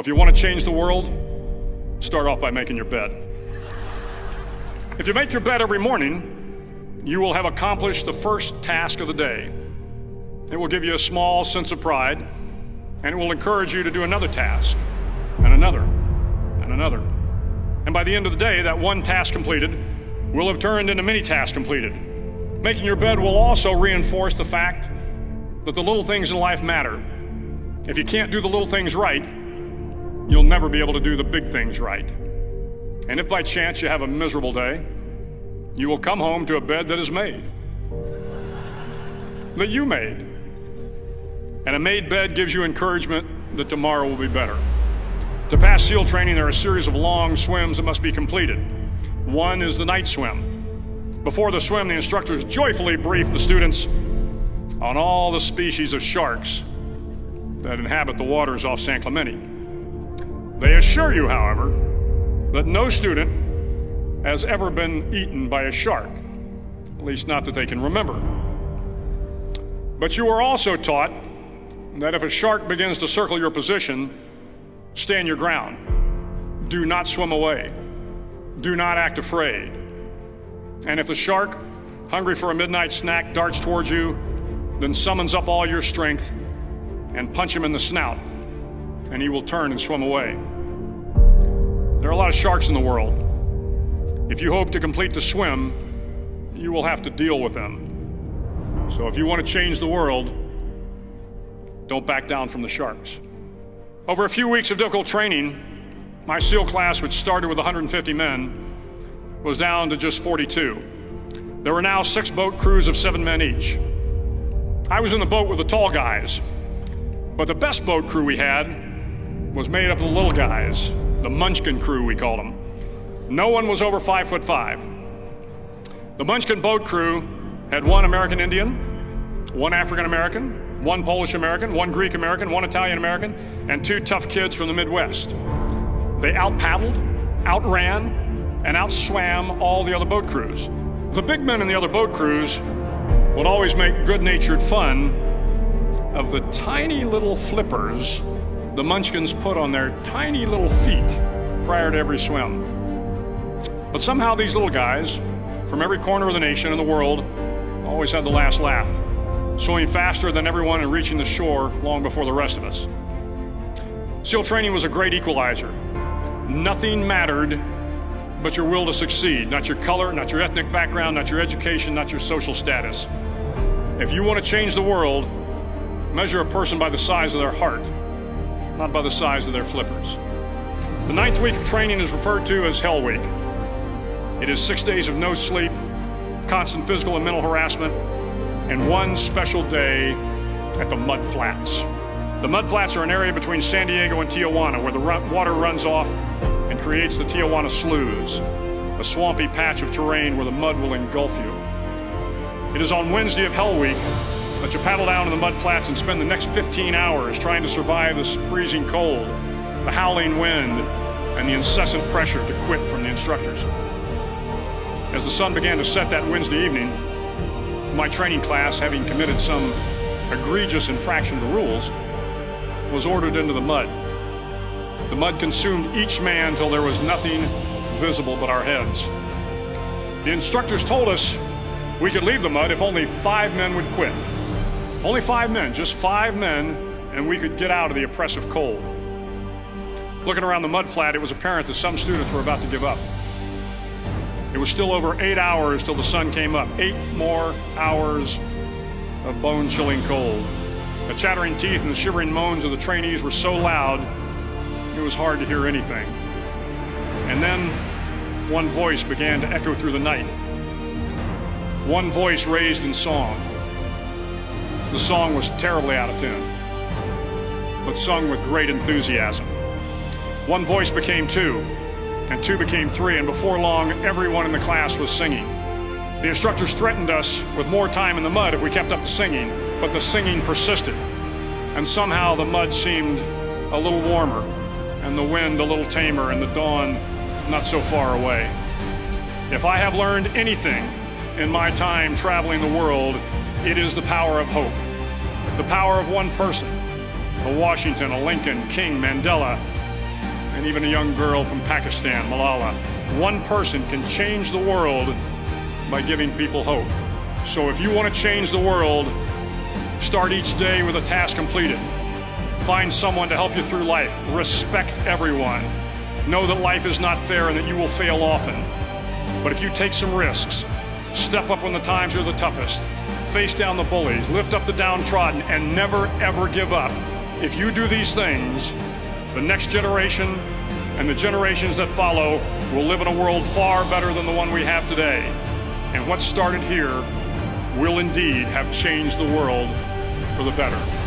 If you want to change the world, start off by making your bed. If you make your bed every morning, you will have accomplished the first task of the day. It will give you a small sense of pride, and it will encourage you to do another task, and another, and another. And by the end of the day, that one task completed will have turned into many tasks completed. Making your bed will also reinforce the fact that the little things in life matter. If you can't do the little things right, you'll never be able to do the big things right. And if by chance you have a miserable day, you will come home to a bed that is made, that you made. And a made bed gives you encouragement that tomorrow will be better. To pass SEAL training, there are a series of long swims that must be completed. One is the night swim. Before the swim, the instructors joyfully brief the students on all the species of sharks that inhabit the waters off San Clemente. They assure you, however, that no student has ever been eaten by a shark, at least not that they can remember. But you are also taught that if a shark begins to circle your position, stand your ground. Do not swim away. Do not act afraid. And if the shark, hungry for a midnight snack, darts towards you, then summons up all your strength and punch him in the snout, and he will turn and swim away. There are a lot of sharks in the world. If you hope to complete the swim, you will have to deal with them. So if you want to change the world, don't back down from the sharks. Over a few weeks of difficult training, my SEAL class, which started with 150 men, was down to just 42. There were now 6 boat crews of 7 men each. I was in the boat with the tall guys, but the best boat crew we had was made up of the little guys, the Munchkin crew, we called them. No one was over 5'5". The Munchkin boat crew had 1 American Indian, 1 African American, 1 Polish American, 1 Greek American, 1 Italian American, and 2 tough kids from the Midwest. They out-paddled, outran, and outswam all the other boat crews. The big men in the other boat crews would always make good-natured fun of the tiny little flippers the Munchkins put on their tiny little feet prior to every swim. But somehow these little guys from every corner of the nation and the world always had the last laugh, swimming faster than everyone and reaching the shore long before the rest of us. SEAL training was a great equalizer. Nothing mattered but your will to succeed, not your color, not your ethnic background, not your education, not your social status. If you want to change the world, measure a person by the size of their heart, not by the size of their flippers. The 9th week of training is referred to as Hell Week. It is 6 days of no sleep, constant physical and mental harassment, and 1 special day at the Mud Flats. The Mud Flats are an area between San Diego and Tijuana where the water runs off and creates the Tijuana Sloughs, a swampy patch of terrain where the mud will engulf you. It is on Wednesday of Hell Week that you paddle down to the Mud Flats and spend the next 15 hours trying to survive this freezing cold, the howling wind, and the incessant pressure to quit from the instructors. As the sun began to set that Wednesday evening, my training class, having committed some egregious infraction of the rules, was ordered into the mud. The mud consumed each man till there was nothing visible but our heads. The instructors told us we could leave the mud if only 5 men would quit. Only 5 men, just 5 men, and we could get out of the oppressive cold. Looking around the mud flat, it was apparent that some students were about to give up. It was still over 8 hours till the sun came up. 8 more hours of bone-chilling cold. The chattering teeth and the shivering moans of the trainees were so loud, it was hard to hear anything. And then one voice began to echo through the night. One voice raised in song. The song was terribly out of tune, but sung with great enthusiasm. One voice became 2, and 2 became 3, and before long, everyone in the class was singing. The instructors threatened us with more time in the mud if we kept up the singing, but the singing persisted, and somehow the mud seemed a little warmer, and the wind a little tamer, and the dawn not so far away. If I have learned anything in my time traveling the world, it is the power of hope. The power of one person, a Washington, a Lincoln, King, Mandela, and even a young girl from Pakistan, Malala. One person can change the world by giving people hope. So if you want to change the world, start each day with a task completed. Find someone to help you through life. Respect everyone. Know that life is not fair and that you will fail often. But if you take some risks, step up when the times are the toughest, face down the bullies, lift up the downtrodden, and never ever give up. If you do these things, the next generation and the generations that follow will live in a world far better than the one we have today. And what started here will indeed have changed the world for the better.